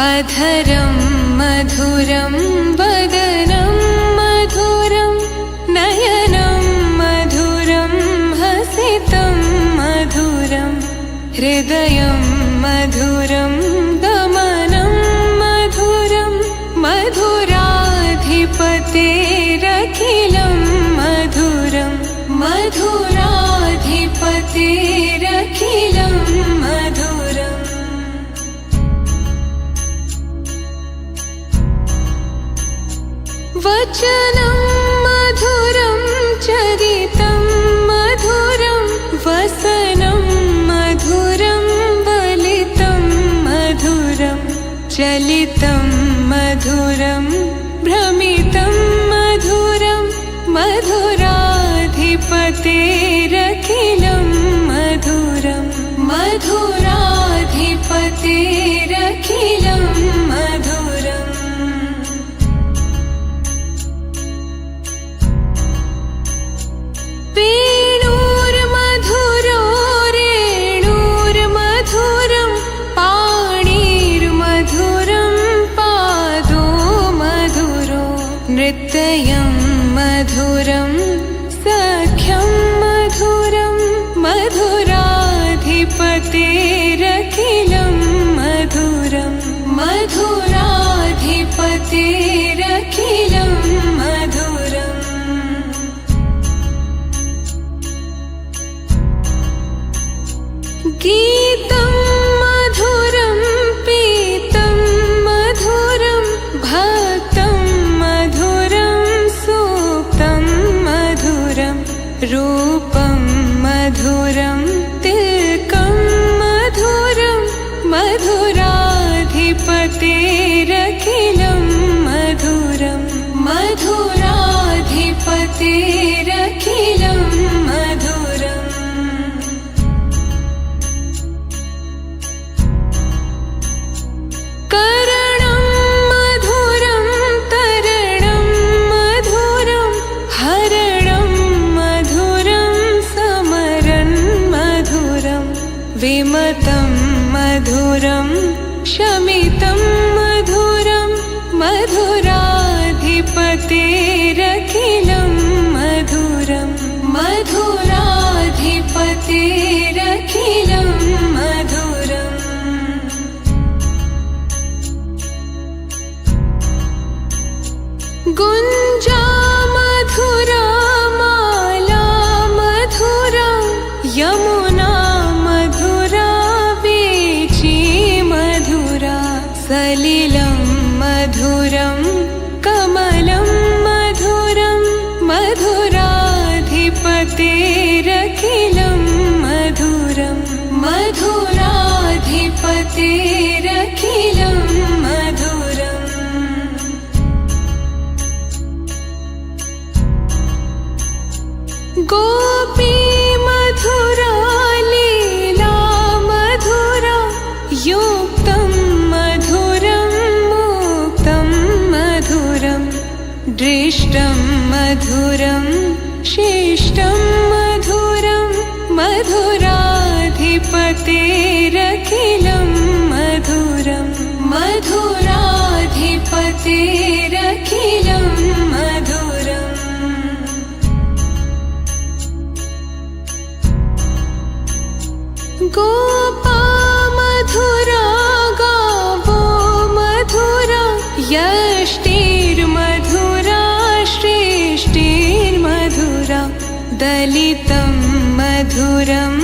अधरं मधुरं वदनं मधुरं नयनं मधुरं हसितं मधुरं हृदयं मधुरं गमनं मधुरं मधुराधिपतेरखिलं मधुरं मधुराधिपतेरखिलं मधुरम् वचनं मधुरं चरितं मधुरं वसनं मधुरं वलितं मधुरं चलितं मधुरं भ्रमितं मधुरं मधुराधिपतेरखिलं मधुरं मधुराधिपतेरखिलं मधुरम् वेणुर्मधुरो रेणुर्मधुरं पाणिर्मधुरं पादो मधुरो नृत्यं मधुरं सख्यं मधुरं मधुराधिपतेरखिलं मधुरं मधुराधिपतेरखिलं मधुरम् गीतं मधुरं पीतं मधुरं भक्तं मधुरं सूक्तं मधुरं रूपं मधुरं तिलकं मधुरं मधुराधिपतेरखिलं मधुरं मधुराधिपतेरखिलं मधुरम् करणं मधुरं तरणं मधुरं हरणं मधुरं समरं मधुरं विमतं मधुरं शमितं मधुरं मधुराधिपतेरखिलं मधुरं मधुराधिपतेरखिलं मधुरम् गुञ्जा मधुरा माला मधुरा यमुना मधुरा वीची मधुरा सलिलं मधुरं कमलं मधुरं मधुराधिपतेरखिलं मधुरं मधुराधिपतेरखिलं मधुरम् गोपी मधुरा लीला मधुरा युक्तं मधुरं मुक्तं मधुरं दृष्टं मधुरं शिष्टं मधुरं मधुराधिपतेरखिलं मधुरं मधुराधिपतेरखिलं मधुरम् गोपा मधुरा गावो मधुरा यष्टिर्मधुरा श्रेष्ठिर्मधुरा दलितं मधुरं